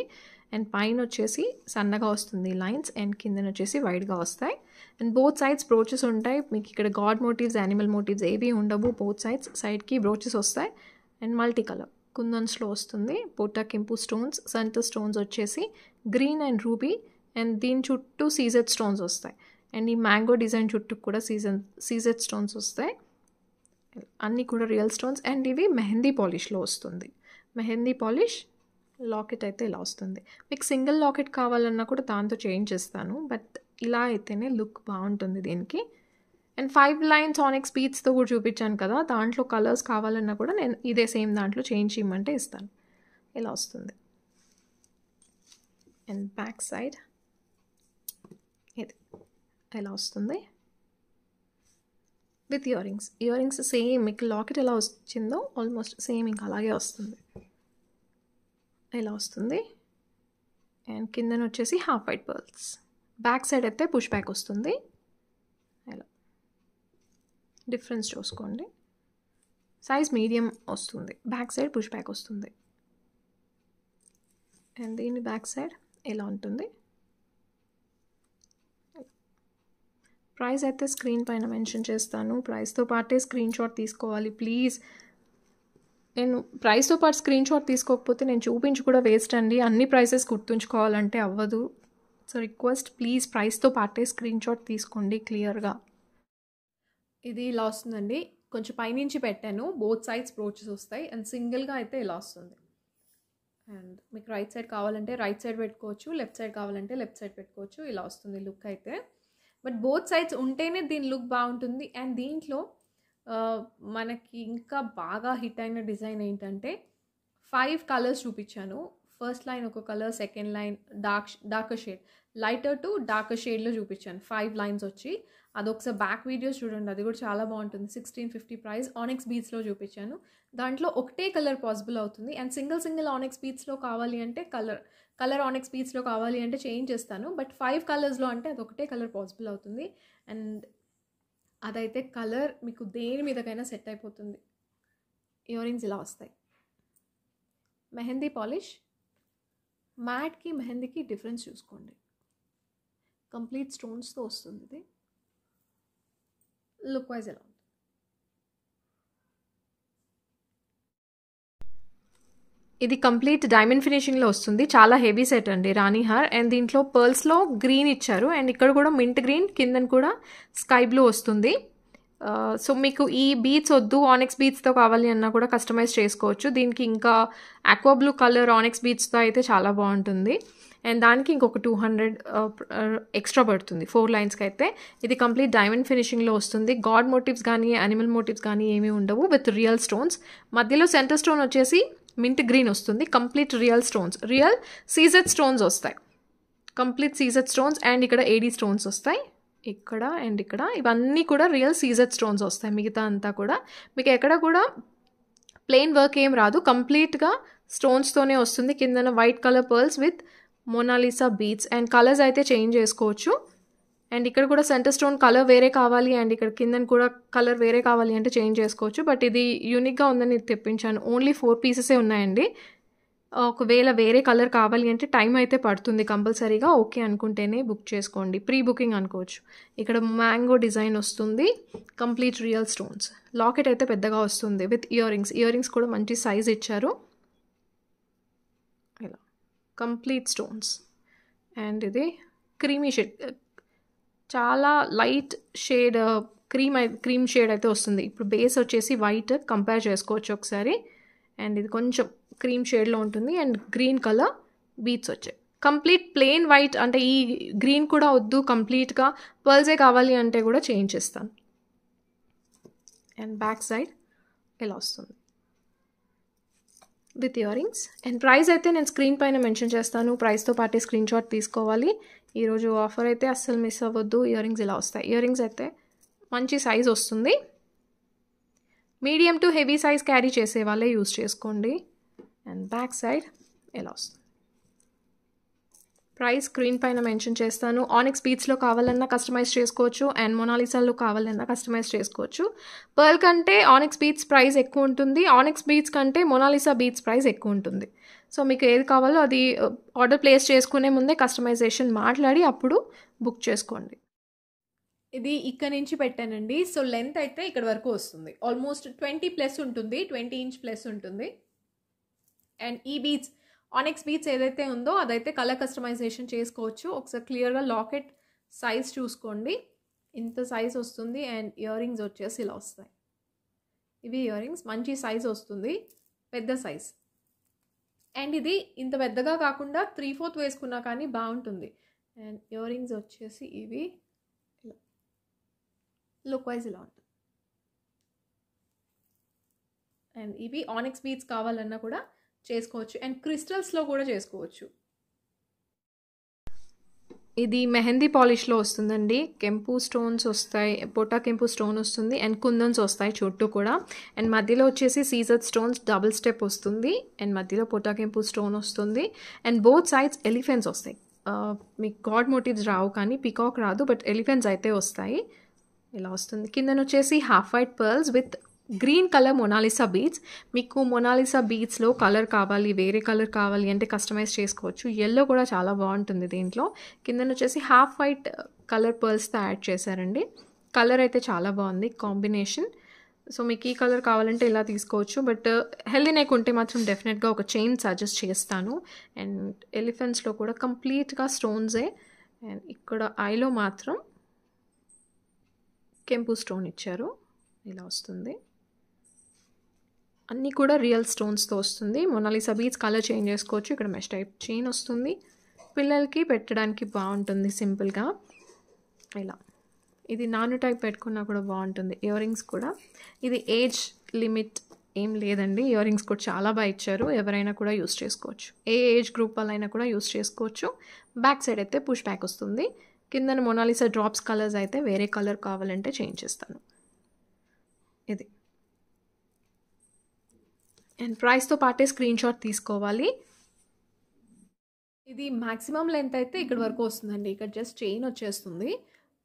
అండ్ పైన వచ్చేసి సన్నగా వస్తుంది లైన్స్, అండ్ కిందన వచ్చేసి వైడ్గా వస్తాయి. అండ్ బోత్ సైడ్స్ బ్రోచెస్ ఉంటాయి. మీకు ఇక్కడ గాడ్ మోటివ్స్, యానిమల్ మోటివ్స్ ఏవి ఉండవు. బోత్ సైడ్కి బ్రోచెస్ వస్తాయి. అండ్ మల్టీ కలర్ కుందన్స్లో వస్తుంది. పోటా కెంపు స్టోన్స్, సెంటర్ స్టోన్స్ వచ్చేసి గ్రీన్ అండ్ రూబీ, అండ్ దీని చుట్టూ సీజెడ్ స్టోన్స్ వస్తాయి. అండ్ ఈ మ్యాంగో డిజైన్ చుట్టూ కూడా సీజెడ్ స్టోన్స్ వస్తాయి. అన్నీ కూడా రియల్ స్టోన్స్. అండ్ ఇవి మెహందీ పాలిష్లో వస్తుంది. మెహందీ పాలిష్ లాకెట్ అయితే ఇలా వస్తుంది. మీకు సింగిల్ లాకెట్ కావాలన్నా కూడా దాంతో చేంజ్ చేస్తాను, బట్ ఇలా అయితేనే లుక్ బాగుంటుంది దీనికి. అండ్ 5 లైన్స్ ఆనిక్స్ బీడ్స్తో కూడా చూపించాను కదా, దాంట్లో కలర్స్ కావాలన్నా కూడా నేను ఇదే సేమ్ దాంట్లో చేంజ్ ఇవ్వమంటే ఇస్తాను. ఇలా వస్తుంది. అండ్ బ్యాక్ సైడ్ ఇది ఎలా వస్తుంది విత్ ఇయర్ రింగ్స్ సేమ్. మీకు లాకెట్ ఎలా వచ్చిందో ఆల్మోస్ట్ సేమ్ ఇంకా అలాగే వస్తుంది. ఇలా వస్తుంది. అండ్ కిందన వచ్చేసి half white pearls. Back side అయితే పుష్ బ్యాక్ వస్తుంది. ఇలా డిఫరెన్స్ చూసుకోండి. సైజ్ మీడియం వస్తుంది. బ్యాక్ సైడ్ పుష్ బ్యాక్ వస్తుంది. అండ్ దీని బ్యాక్ సైడ్ ఎలా ఉంటుంది. ప్రైస్ అయితే స్క్రీన్ పైన మెన్షన్ చేస్తాను. ప్రైస్తో పాటే స్క్రీన్ షాట్ తీసుకోవాలి ప్లీజ్. నేను ప్రైస్తో పాటు స్క్రీన్ షాట్ తీసుకోకపోతే నేను చూపించి కూడా వేస్ట్ అండి. అన్ని ప్రైసెస్ గుర్తుంచుకోవాలంటే అవ్వదు. సో రిక్వెస్ట్ ప్లీజ్, ప్రైస్తో పాటే స్క్రీన్ షాట్ తీసుకోండి క్లియర్గా. ఇది ఇలా వస్తుందండి. కొంచెం పైనుంచి పెట్టాను. బోత్ సైడ్స్ బ్రోచెస్ వస్తాయి. అండ్ సింగిల్గా అయితే ఇలా వస్తుంది. అండ్ మీకు రైట్ సైడ్ కావాలంటే రైట్ సైడ్ పెట్టుకోవచ్చు, లెఫ్ట్ సైడ్ కావాలంటే లెఫ్ట్ సైడ్ పెట్టుకోవచ్చు. ఇలా వస్తుంది లుక్ అయితే. బట్ బోత్ సైడ్స్ ఉంటేనే దీని లుక్ బాగుంటుంది. అండ్ దీంట్లో మనకి ఇంకా బాగా హిట్ అయిన డిజైన్ ఏంటంటే 5 కలర్స్ చూపించాను. ఫస్ట్ లైన్ ఒక colour, second line darker shade, lighter to darker షేడ్లో చూపించాను. 5 లైన్స్ వచ్చి అదొకసారి బ్యాక్ వీడియోస్ చూడండి, అది కూడా చాలా బాగుంటుంది. 1650 ప్రైస్. ఆనిక్స్ బీడ్స్లో చూపించాను. దాంట్లో ఒకటే కలర్ పాసిబుల్ అవుతుంది. అండ్ సింగిల్ ఆనిక్స్ బీడ్స్లో కావాలి అంటే కలర్ ఆనిక్స్ బీడ్స్లో కావాలి అంటే చేంజ్ చేస్తాను. బట్ 5 కలర్స్లో అంటే అది ఒకటే కలర్ పాసిబుల్ అవుతుంది. అండ్ అదైతే కలర్ మీకు దేని మీదకైనా సెట్ అయిపోతుంది. ఇయర్ రింగ్స్ ఇలా వస్తాయి. మెహందీ పాలిష్, మ్యాట్కి మెహందీకి డిఫరెన్స్ చూసుకోండి. కంప్లీట్ స్టోన్స్తో వస్తుంది ఇది. లుక్ వైజ్ ఎలా ఉంది. ఇది కంప్లీట్ డైమండ్ ఫినిషింగ్లో వస్తుంది. చాలా హెవీ సెట్ అండి రాణి హార్. అండ్ దీంట్లో పర్ల్స్లో గ్రీన్ ఇచ్చారు అండ్ ఇక్కడ కూడా మింట్ గ్రీన్, కిందన కూడా స్కై బ్లూ వస్తుంది. సో మీకు ఈ బీడ్స్ వద్దు, ఆనిక్స్ బీడ్స్తో కావాలి అన్నా కూడా కస్టమైజ్ చేసుకోవచ్చు. దీనికి ఇంకా ఆక్వా బ్లూ కలర్ ఆనిక్స్ బీడ్స్తో అయితే చాలా బాగుంటుంది. అండ్ దానికి ఇంకొక 200 ఎక్స్ట్రా పడుతుంది 4 లైన్స్కి అయితే. ఇది కంప్లీట్ డైమండ్ ఫినిషింగ్లో వస్తుంది. గాడ్ మోటివ్స్ కానీ యానిమల్ మోటివ్స్ కానీ ఏమీ ఉండవు, విత్ రియల్ స్టోన్స్. మధ్యలో సెంటర్ స్టోన్ వచ్చేసి మింట్ గ్రీన్ వస్తుంది. Complete real stones, real CZ stones వస్తాయి, కంప్లీట్ సీజెడ్ స్టోన్స్. అండ్ ఇక్కడ ఏడీ స్టోన్స్ వస్తాయి, ఇక్కడ అండ్ ఇక్కడ ఇవన్నీ కూడా రియల్ సీజెడ్ స్టోన్స్ వస్తాయి. మిగతా అంతా కూడా మీకు ఎక్కడ కూడా ప్లెయిన్ వర్క్ ఏం రాదు, కంప్లీట్గా స్టోన్స్తోనే వస్తుంది. కిందన white colour pearls with Mona Lisa beads. And colours అయితే చేంజ్ చేసుకోవచ్చు. అండ్ ఇక్కడ కూడా సెంటర్ స్టోన్ కలర్ వేరే కావాలి అండ్ ఇక్కడ కిందన కూడా కలర్ వేరే కావాలి అంటే చేంజ్ చేసుకోవచ్చు. బట్ ఇది యూనిక్గా ఉందని తెప్పించాను. ఓన్లీ 4 పీసెసే ఉన్నాయండి. ఒకవేళ వేరే కలర్ కావాలి అంటే టైం అయితే పడుతుంది కంపల్సరీగా. ఓకే అనుకుంటేనే బుక్ చేసుకోండి, ప్రీ బుకింగ్ అనుకోవచ్చు. ఇక్కడ మ్యాంగో డిజైన్ వస్తుంది, కంప్లీట్ రియల్ స్టోన్స్. లాకెట్ అయితే పెద్దగా వస్తుంది with ear rings. Ear rings కూడా మంచి సైజ్ ఇచ్చారు, ఇలా కంప్లీట్ స్టోన్స్. అండ్ ఇది క్రీమీ షేడ్, చాలా లైట్ షేడ్ క్రీమ్ షేడ్ అయితే వస్తుంది. ఇప్పుడు బేస్ వచ్చేసి వైట్, కంపేర్ చేసుకోవచ్చు ఒకసారి. అండ్ ఇది కొంచెం క్రీమ్ షేడ్లో ఉంటుంది అండ్ గ్రీన్ కలర్ బీట్స్ వచ్చాయి. కంప్లీట్ ప్లెయిన్ వైట్ అంటే ఈ గ్రీన్ కూడా వద్దు, కంప్లీట్గా పర్ల్సే కావాలి అంటే కూడా చేంజ్ చేస్తాను. అండ్ బ్యాక్ సైడ్ ఇలా వస్తుంది with ear rings. And price అయితే నేను స్క్రీన్ పైన మెన్షన్ చేస్తాను, ప్రైస్తో పాటే స్క్రీన్ షాట్ తీసుకోవాలి. ఈరోజు ఆఫర్ అయితే అస్సలు మిస్ అవ్వద్దు. ఇయర్ రింగ్స్ ఇలా వస్తాయి. ఇయర్ రింగ్స్ అయితే మంచి సైజ్ వస్తుంది. Medium to heavy size carry చేసే వాళ్ళే యూజ్ చేసుకోండి. అండ్ బ్యాక్ సైడ్ ఎలా వస్తుంది. ప్రైస్ స్క్రీన్ పైన మెన్షన్ చేస్తాను. ఆనిక్స్ బీడ్స్లో కావాలన్నా కస్టమైజ్ చేసుకోవచ్చు అండ్ మొనాలిసాలో కావాలన్నా కస్టమైజ్ చేసుకోవచ్చు. పర్ల్ కంటే ఆనిక్స్ బీడ్స్ ప్రైస్ ఎక్కువ ఉంటుంది, ఆనిక్స్ బీడ్స్ కంటే మొనాలిసా బీడ్స్ ప్రైస్ ఎక్కువ ఉంటుంది. సో మీకు ఏది కావాలో అది ఆర్డర్ ప్లేస్ చేసుకునే ముందే కస్టమైజేషన్ మాట్లాడి అప్పుడు బుక్ చేసుకోండి. ఇది ఇక్కడ నుంచి పెట్టానండి. సో లెంత్ అయితే ఇక్కడ వరకు వస్తుంది, ఆల్మోస్ట్ 20+ ఉంటుంది, 20 ఇంచ్ ప్లస్ ఉంటుంది. అండ్ ఈ బీడ్స్ ఆనిక్స్ బీడ్స్ ఏదైతే ఉందో అదైతే కలర్ కస్టమైజేషన్ చేసుకోవచ్చు. ఒకసారి క్లియర్గా లాకెట్ సైజ్ చూసుకోండి, ఇంత సైజ్ వస్తుంది. అండ్ ఇయర్ రింగ్స్ వచ్చేసి ఇలా వస్తాయి. ఇవి ఇయర్ రింగ్స్ మంచి సైజ్ వస్తుంది, పెద్ద సైజ్. అండ్ ఇది ఇంత పెద్దగా కాకుండా 3/4 వేసుకున్నా కానీ బాగుంటుంది. అండ్ ఇయర్ రింగ్స్ వచ్చేసి ఇవి ఇలా లుక్ వైజ్ ఇలా ఉంటుంది. అండ్ ఇవి ఆనిక్స్ బీడ్స్ కావాలన్నా కూడా చేసుకోవచ్చు అండ్ క్రిస్టల్స్లో కూడా చేసుకోవచ్చు. ఇది మెహందీ పాలిష్లో వస్తుందండి. కెంపు స్టోన్స్ వస్తాయి, పోటా కెంపు స్టోన్ వస్తుంది అండ్ కుందన్స్ వస్తాయి చుట్టూ కూడా. అండ్ మధ్యలో వచ్చేసి సీజర్ స్టోన్స్ డబుల్ స్టెప్ వస్తుంది అండ్ మధ్యలో పోటా కెంపు స్టోన్ వస్తుంది. అండ్ బోత్ సైడ్స్ ఎలిఫెంట్స్ వస్తాయి. మీకు గాడ్ మోటివ్స్ రావు కానీ పికాక్ రాదు, బట్ ఎలిఫెంట్స్ అయితే వస్తాయి. ఇలా వస్తుంది. కిందన వచ్చేసి half white pearls with green colour Mona Lisa beads. మీకు మొనాలిసా బీడ్స్లో కలర్ కావాలి, వేరే కలర్ కావాలి అంటే కస్టమైజ్ చేసుకోవచ్చు. ఎల్లో కూడా చాలా బాగుంటుంది దీంట్లో. కిందన వచ్చేసి హాఫ్ వైట్ కలర్ పర్ల్స్తో యాడ్ చేశారండి. కలర్ అయితే చాలా బాగుంది కాంబినేషన్. సో మీకు ఈ కలర్ కావాలంటే ఇలా తీసుకోవచ్చు, బట్ హెల్దీ నెక్ ఉంటే మాత్రం డెఫినెట్గా ఒక చైన్ సజెస్ట్ చేస్తాను. అండ్ ఎలిఫెంట్స్లో కూడా కంప్లీట్గా స్టోన్సే. అండ్ ఇక్కడ ఐలో మాత్రం కెంపు స్టోన్ ఇచ్చారు, ఇలా వస్తుంది. అన్నీ కూడా రియల్ స్టోన్స్తో వస్తుంది. మొనాలిసా బీడ్స్ కలర్ చేంజ్ చేసుకోవచ్చు. ఇక్కడ మెష్ టైప్ చైన్ వస్తుంది, పిల్లలకి పెట్టడానికి బాగుంటుంది సింపుల్గా ఇలా. ఇది నాను టైప్ పెట్టుకున్నా కూడా బాగుంటుంది. ఇయర్ రింగ్స్ కూడా ఇది ఏజ్ లిమిట్ ఏం లేదండి. ఇయర్ రింగ్స్ కూడా చాలా బాగా ఇచ్చారు, ఎవరైనా కూడా యూస్ చేసుకోవచ్చు, ఏ ఏజ్ గ్రూప్ వాళ్ళైనా కూడా యూస్ చేసుకోవచ్చు. బ్యాక్ సైడ్ అయితే పుష్ బ్యాక్ వస్తుంది. కింద మొనాలిసా డ్రాప్స్ కలర్స్ అయితే వేరే కలర్ కావాలంటే చేంజ్ చేస్తాను. ఇది అండ్ ప్రైస్తో పాటే స్క్రీన్ షాట్ తీసుకోవాలి. ఇది మ్యాక్సిమం లెంత్ అయితే ఇక్కడ వరకు వస్తుందండి. ఇక్కడ జస్ట్ చైన్ వచ్చేస్తుంది,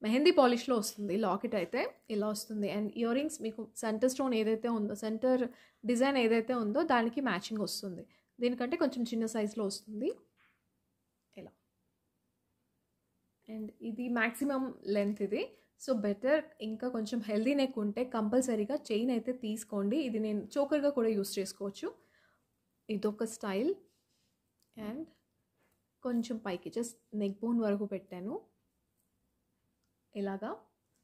మెహందీ పాలిష్లో వస్తుంది. లాకెట్ అయితే ఇలా వస్తుంది. అండ్ ఇయర్ రింగ్స్ మీకు సెంటర్ స్టోన్ ఏదైతే ఉందో, సెంటర్ డిజైన్ ఏదైతే ఉందో దానికి మ్యాచింగ్ వస్తుంది. దీనికంటే కొంచెం చిన్న సైజులో వస్తుంది ఇలా. అండ్ ఇది మ్యాక్సిమం లెంత్ ఇది. సో బెటర్ ఇంకా కొంచెం హెల్దీ నెక్ ఉంటే కంపల్సరీగా చైన్ అయితే తీసుకోండి. ఇది నేను చోకర్గా కూడా యూస్ చేసుకోవచ్చు. ఇదొక స్టైల్. అండ్ కొంచెం పైకి జస్ట్ నెక్ బోన్ వరకు పెట్టాను, ఇలాగా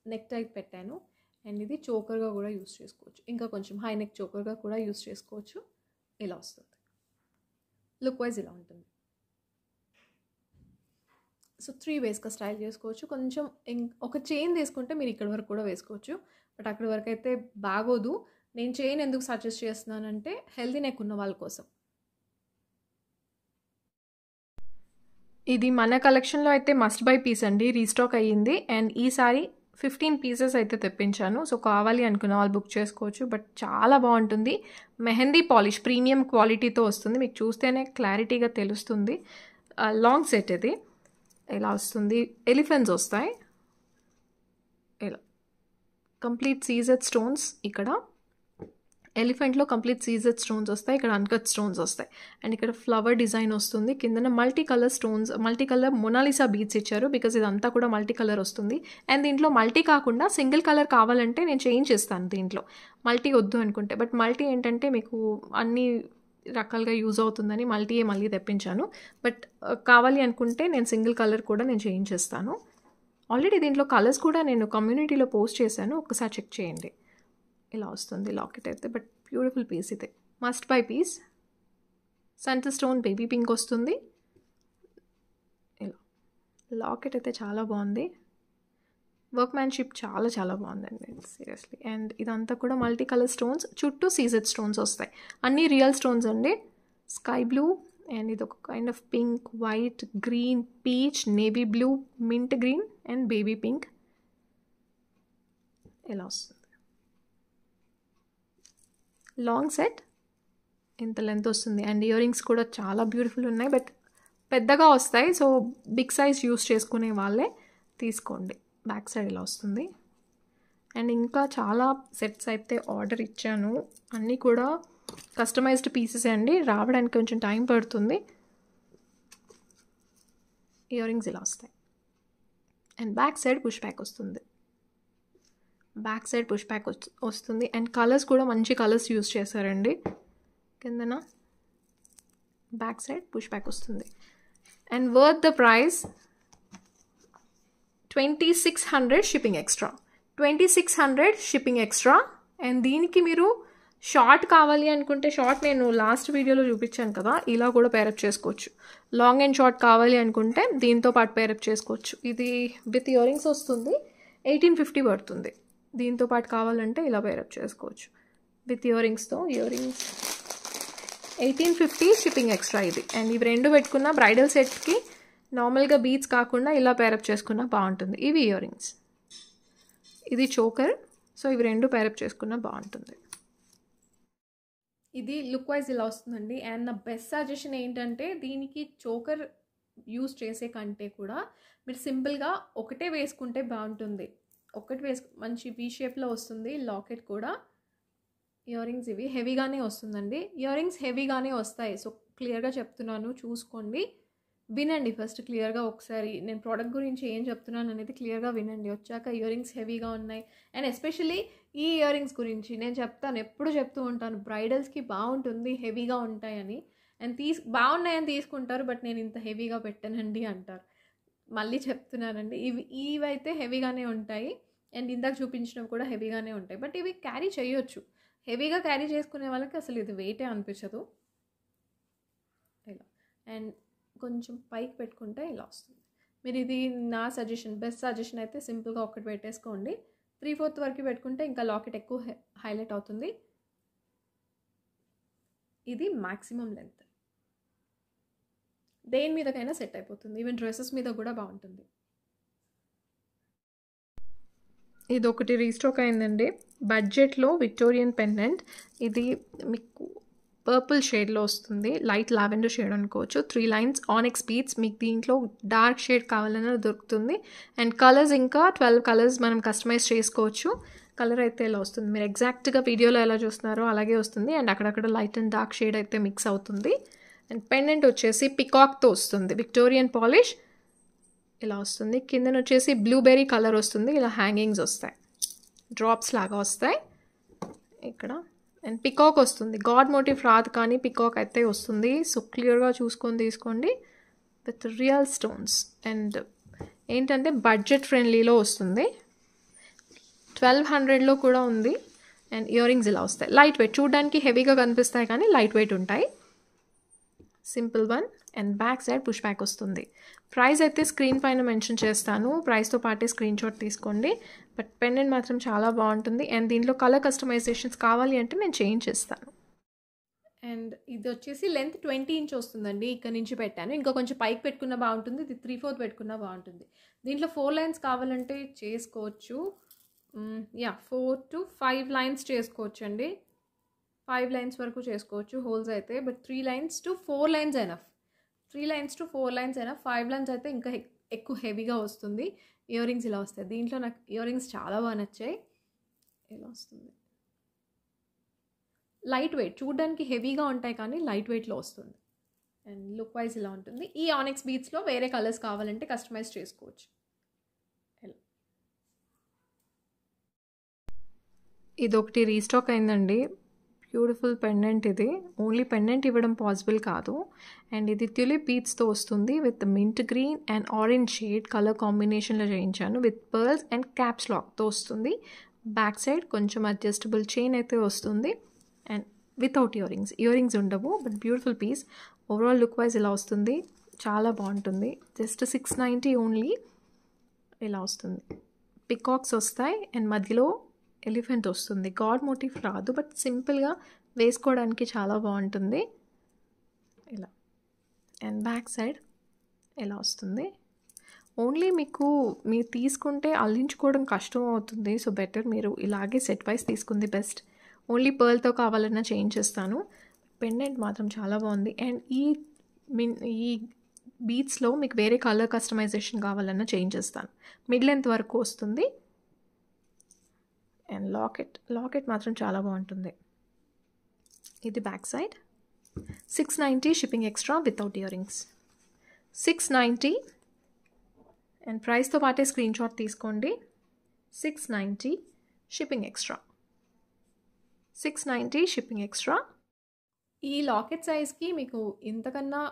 నెక్ టైప్ పెట్టాను. అండ్ ఇది చోకర్గా కూడా యూస్ చేసుకోవచ్చు, ఇంకా కొంచెం హై నెక్ చోకర్గా కూడా యూస్ చేసుకోవచ్చు. ఇలా వస్తుంది, లుక్ వైజ్ ఇలా ఉంటుంది. సో 3 వేస్గా స్టైల్ చేసుకోవచ్చు. కొంచెం ఒక చైన్ తీసుకుంటే మీరు ఇక్కడ వరకు కూడా వేసుకోవచ్చు, బట్ అక్కడి వరకు అయితే బాగోదు. నేను చైన్ ఎందుకు సజెస్ట్ చేస్తున్నానంటే హెల్దీ నెక్ ఉన్న వాళ్ళ కోసం. ఇది మన కలెక్షన్లో అయితే మస్ట్ బై పీస్ అండి, రీస్టాక్ అయ్యింది. అండ్ ఈసారి 15 పీసెస్ అయితే తెప్పించాను. సో కావాలి అనుకున్న వాళ్ళు బుక్ చేసుకోవచ్చు. బట్ చాలా బాగుంటుంది, మెహందీ పాలిష్ ప్రీమియం క్వాలిటీతో వస్తుంది, మీకు చూస్తేనే క్లారిటీగా తెలుస్తుంది. లాంగ్ సెట్ ఇది ఇలా వస్తుంది, ఎలిఫెంట్స్ వస్తాయి, ఇలా కంప్లీట్ సీజెడ్ స్టోన్స్. ఇక్కడ ఎలిఫెంట్లో కంప్లీట్ సీజెడ్ స్టోన్స్ వస్తాయి, ఇక్కడ అన్కట్ స్టోన్స్ వస్తాయి. అండ్ ఇక్కడ ఫ్లవర్ డిజైన్ వస్తుంది, కిందన multi colour stones, multi colour Mona Lisa beads ఇచ్చారు, బికాజ్ ఇదంతా కూడా మల్టీ కలర్ వస్తుంది. అండ్ దీంట్లో మల్టీ కాకుండా సింగిల్ కలర్ కావాలంటే నేను చేంజ్ చేస్తాను, దీంట్లో మల్టీ వద్దు అనుకుంటే. బట్ మల్టీ ఏంటంటే మీకు అన్ని రకాలుగా యూజ్ అవుతుందని మళ్ళీ తెప్పించాను. బట్ కావాలి అనుకుంటే నేను సింగిల్ కలర్ కూడా నేను చేంజ్ చేస్తాను. ఆల్రెడీ దీంట్లో కలర్స్ కూడా నేను కమ్యూనిటీలో పోస్ట్ చేశాను, ఒకసారి చెక్ చేయండి. ఇలా వస్తుంది లాకెట్ అయితే, బట్ బ్యూటిఫుల్ పీస్ ఇది, must buy piece. Centre stone baby pink వస్తుంది. ఇలా లాకెట్ అయితే చాలా బాగుంది, వర్క్మ్యాన్షిప్ చాలా చాలా బాగుందండి సీరియస్లీ. అండ్ ఇదంతా కూడా మల్టీ కలర్ స్టోన్స్, చుట్టూ సీజెడ్ స్టోన్స్ వస్తాయి, అన్నీ రియల్ స్టోన్స్ అండి. స్కై బ్లూ, అండ్ ఇది ఒక kind of pink, white, green, peach, navy blue, mint green and baby pink. ఇలా వస్తుంది లాంగ్ సెట్, ఇంత లెంత్ వస్తుంది. అండ్ ఇయర్ రింగ్స్ కూడా చాలా బ్యూటిఫుల్ ఉన్నాయి, బట్ పెద్దగా వస్తాయి. సో బిగ్ సైజ్ యూస్ చేసుకునే వాళ్ళే తీసుకోండి. బ్యాక్ సైడ్ ఇలా వస్తుంది. అండ్ ఇంకా చాలా సెట్స్ అయితే ఆర్డర్ ఇచ్చాను, అన్నీ కూడా కస్టమైజ్డ్ పీసెస్ అండి, రావడానికి కొంచెం టైం పడుతుంది. ఇయర్ రింగ్స్ ఇలా వస్తాయి. And back side push back వస్తుంది, బ్యాక్ సైడ్ పుష్ బ్యాక్ వస్తుంది. అండ్ కలర్స్ కూడా మంచి కలర్స్ యూస్ చేశారండి. కిందన బ్యాక్ సైడ్ పుష్ బ్యాక్ వస్తుంది. And worth the price 2600 shipping extra, 2600 shipping extra. And దీనికి మీరు షార్ట్ కావాలి అనుకుంటే, షార్ట్ నేను లాస్ట్ వీడియోలో చూపించాను కదా, ఇలా కూడా పేరప్ చేసుకోవచ్చు. లాంగ్ అండ్ షార్ట్ కావాలి అనుకుంటే దీంతో పాటు పేరప్ చేసుకోవచ్చు. ఇది విత్ ఇయర్ రింగ్స్ వస్తుంది, 1850 పడుతుంది. దీంతో పాటు కావాలంటే ఇలా పేరప్ చేసుకోవచ్చు విత్ ఇయర్ రింగ్స్తో. ఇయర్ రింగ్స్ 1850 షిప్పింగ్ ఎక్స్ట్రా ఇది. అండ్ ఇవి రెండు పెట్టుకున్న బ్రైడల్ సెట్కి నార్మల్గా బీడ్స్ కాకుండా ఇలా పేరప్ చేసుకున్నా బాగుంటుంది. ఇవి ఇయర్ రింగ్స్, ఇది చోకర్. సో ఇవి రెండు పేరప్ చేసుకున్నా బాగుంటుంది. ఇది లుక్ వైజ్ ఇలా వస్తుందండి. అండ్ నా బెస్ట్ సజెషన్ ఏంటంటే, దీనికి చోకర్ యూస్ చేసే కంటే కూడా మీరు సింపుల్గా ఒకటే వేసుకుంటే బాగుంటుంది. ఒకటి మంచి వీ షేప్లో వస్తుంది. లాకెట్ కూడా, ఇయర్ రింగ్స్ ఇవి హెవీగానే వస్తుందండి. ఇయర్ రింగ్స్ హెవీగానే వస్తాయి. సో క్లియర్గా చెప్తున్నాను, చూసుకోండి, వినండి ఫస్ట్ క్లియర్గా. ఒకసారి నేను ప్రోడక్ట్ గురించి ఏం చెప్తున్నాను అనేది క్లియర్గా వినండి. వచ్చాక ఇయర్ రింగ్స్ హెవీగా ఉన్నాయి. అండ్ ఎస్పెషల్లీ ఈ ఇయర్ రింగ్స్ గురించి నేను చెప్తాను, ఎప్పుడు చెప్తూ ఉంటాను, బ్రైడల్స్కి బాగుంటుంది హెవీగా ఉంటాయని. అండ్ బాగున్నాయని తీసుకుంటారు, బట్ నేను ఇంత హెవీగా పెట్టానండి అంటారు. మళ్ళీ చెప్తున్నానండి, ఇవైతే హెవీగానే ఉంటాయి. అండ్ ఇందాక చూపించినవి కూడా హెవీగానే ఉంటాయి, బట్ ఇవి క్యారీ చేయొచ్చు. హెవీగా క్యారీ చేసుకునే వాళ్ళకి అసలు ఇది వెయిటే అనిపించదు. ఇలా అండ్ కొంచెం పైకి పెట్టుకుంటే ఇలా వస్తుంది. మీరు ఇది నా సజెషన్, బెస్ట్ సజెషన్ అయితే సింపుల్గా ఒకటి పెట్టేసుకోండి. 3/4 వరకు పెట్టుకుంటే ఇంకా లాకెట్ ఎక్కువ హైలైట్ అవుతుంది. ఇది మ్యాక్సిమం లెంత్, దేని మీదకైనా సెట్ అయిపోతుంది, ఈవెన్ డ్రెస్సెస్ మీద కూడా బాగుంటుంది. ఇది ఒకటి రీస్టాక్ అయిందండి, బడ్జెట్లో విక్టోరియన్ పెండెంట్. ఇది మీకు పర్పుల్ షేడ్లో వస్తుంది, లైట్ లావెండర్ షేడ్ అనుకోవచ్చు. 3 లైన్స్ ఆనెక్స్ బీడ్స్. మీకు దీంట్లో డార్క్ షేడ్ కావాలన్నా దొరుకుతుంది. అండ్ కలర్స్ ఇంకా 12 కలర్స్ మనం కస్టమైజ్ చేసుకోవచ్చు. కలర్ అయితే ఇలా వస్తుంది, మీరు ఎగ్జాక్ట్గా వీడియోలో ఎలా చూస్తున్నారో అలాగే వస్తుంది. అండ్ అక్కడక్కడ లైట్ అండ్ డార్క్ షేడ్ అయితే మిక్స్ అవుతుంది. అండ్ పెండెంట్ వచ్చేసి పికాక్తో వస్తుంది, విక్టోరియన్ పాలిష్ ఇలా వస్తుంది. కిందన వచ్చేసి బ్లూబెర్రీ కలర్ వస్తుంది, ఇలా హ్యాంగింగ్స్ వస్తాయి, డ్రాప్స్ లాగా వస్తాయి ఇక్కడ. అండ్ పికాక్ వస్తుంది. గాడ్ మోటివ్ రాదు కానీ పికాక్ అయితే వస్తుంది. సో క్లియర్గా చూసుకొని తీసుకోండి విత్ రియల్ స్టోన్స్. అండ్ ఏంటంటే బడ్జెట్ ఫ్రెండ్లీలో వస్తుంది. 1200లో కూడా ఉంది. అండ్ ఇయర్ రింగ్స్ ఇలా వస్తాయి. లైట్ వెయిట్, చూడడానికి హెవీగా కనిపిస్తాయి కానీ లైట్ వెయిట్ ఉంటాయి. Simple one. And back side push back వస్తుంది. ప్రైస్ అయితే స్క్రీన్ పైన మెన్షన్ చేస్తాను. ప్రైస్తో పాటే స్క్రీన్ షాట్ తీసుకోండి. బట్ పెండెంట్ మాత్రం చాలా బాగుంటుంది. అండ్ దీంట్లో కలర్ కస్టమైజేషన్స్ కావాలి అంటే నేను చేంజ్ చేస్తాను. అండ్ ఇది వచ్చేసి లెంత్ 20 ఇంచ్ వస్తుందండి. ఇక్కడ నుంచి పెట్టాను. ఇంకా కొంచెం పైకి పెట్టుకున్న బాగుంటుంది. ఇది 3/4 పెట్టుకున్న బాగుంటుంది. దీంట్లో 4 లైన్స్ కావాలంటే చేసుకోవచ్చు. 4 to 5 లైన్స్ చేసుకోవచ్చు అండి. 5 లైన్స్ వరకు చేసుకోవచ్చు హోల్స్ అయితే. But 3 lines to 4 lines enough. 3 lines to 4 lines enough. 5 lines అయితే ఇంకా ఎక్కువ హెవీగా వస్తుంది. ఇయర్ రింగ్స్ ఇలా వస్తాయి. దీంట్లో నాకు ఇయర్ రింగ్స్ చాలా బాగా నచ్చాయి. ఇలా వస్తుంది. లైట్ వెయిట్, చూడడానికి హెవీగా ఉంటాయి కానీ లైట్ వెయిట్లో వస్తుంది. అండ్ లుక్ వైజ్ ఇలా ఉంటుంది. ఈ ఆనిక్స్ బీడ్స్లో వేరే కలర్స్ కావాలంటే కస్టమైజ్ చేసుకోవచ్చు. ఇదొకటి రీస్టాక్ అయిందండి. బ్యూటిఫుల్ పెండెంట్ ఇది. ఓన్లీ పెండెంట్ ఇవ్వడం పాసిబుల్ కాదు. అండ్ ఇది ట్యూలిప్ బీడ్స్తో వస్తుంది with mint green and orange shade colour కాంబినేషన్లో చేయించాను. విత్ పర్ల్స్ అండ్ క్యాప్స్ లాక్తో వస్తుంది. బ్యాక్ సైడ్ కొంచెం అడ్జస్టబుల్ చైన్ అయితే వస్తుంది. And without earrings, earrings ఉండవు. But beautiful piece. Overall look wise ఇలా వస్తుంది. చాలా బాగుంటుంది. Just 690 only. ఇలా వస్తుంది. పికాక్స్ వస్తాయి అండ్ మధ్యలో ఎలిఫెంట్ వస్తుంది. గాడ్ మోటివ్ రాదు బట్ సింపుల్గా వేసుకోవడానికి చాలా బాగుంటుంది. ఇలా. అండ్ బ్యాక్ సైడ్ ఇలా వస్తుంది. ఓన్లీ మీరు తీసుకుంటే అల్లించుకోవడం కష్టం అవుతుంది. సో బెటర్ మీరు ఇలాగే సెట్ వైజ్ తీసుకుంది బెస్ట్. ఓన్లీ పర్ల్తో కావాలన్నా చేంజ్ చేస్తాను. పెండెంట్ మాత్రం చాలా బాగుంది. అండ్ ఈ బీడ్స్లో మీకు వేరే కలర్ కస్టమైజేషన్ కావాలన్నా చేంజ్ చేస్తాను. మిడ్ లెంత్ వరకు వస్తుంది. అండ్ లాకెట్ మాత్రం చాలా బాగుంటుంది. ఇది back side. 690 shipping extra without earrings. 690 and ప్రైస్తో పాటే స్క్రీన్ షాట్ తీసుకోండి. 690 షిప్పింగ్ ఎక్స్ట్రా. 690 shipping extra. ఈ లాకెట్ సైజ్కి మీకు ఇంతకన్నా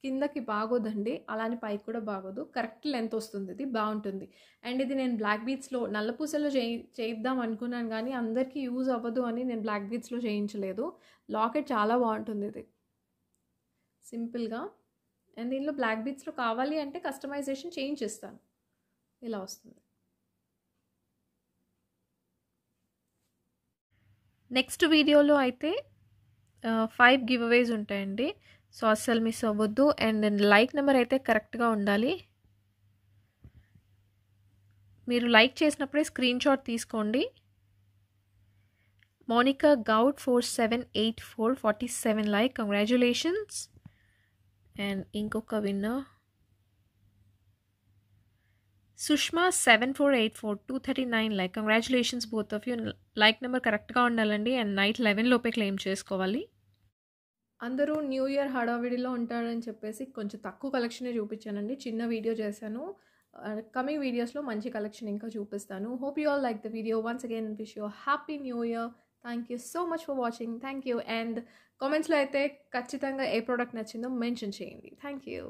కిందకి బాగోదండి, అలానే పైకి కూడా బాగోదు. కరెక్ట్ లెంత్ వస్తుంది. ఇది బాగుంటుంది. అండ్ ఇది నేను బ్లాక్ బీడ్స్లో నల్లపూసలో చేయిద్దాం అనుకున్నాను కానీ అందరికీ యూజ్ అవ్వదు అని నేను బ్లాక్ బీడ్స్లో చేయించలేదు. లాకెట్ చాలా బాగుంటుంది ఇది సింపుల్గా. అండ్ దీనిలో బ్లాక్ బీడ్స్లో కావాలి అంటే కస్టమైజేషన్ చేంజ్ చేస్తాను. ఇలా వస్తుంది. నెక్స్ట్ వీడియోలో అయితే 5 గివ్ అవేస్ ఉంటాయండి. సో అస్సలు మిస్ అవ్వద్దు. అండ్ లైక్ నెంబర్ అయితే కరెక్ట్గా ఉండాలి. మీరు లైక్ చేసినప్పుడే స్క్రీన్ షాట్ తీసుకోండి. Monika Goud 4784 47 like. Congratulations. And ఇంకొక winner Sushma 7484 239 like. Congratulations both of you. Like number కరెక్ట్గా ఉండాలండి. అండ్ నైట్ 11 లోపే క్లెయిమ్ చేసుకోవాలి. అందరూ న్యూ ఇయర్ హడావిడిలో ఉంటారని చెప్పేసి కొంచెం తక్కువ కలెక్షనే చూపించానండి. చిన్న వీడియో చేశాను. కమింగ్ వీడియోస్లో మంచి కలెక్షన్ ఇంకా చూపిస్తాను. Hope you all like the video. Once again wish you happy new year. Thank you so much for watching. Thank you. And కామెంట్స్లో అయితే ఖచ్చితంగా ఏ ప్రోడక్ట్ నచ్చిందో మెన్షన్ చేయండి. Thank you.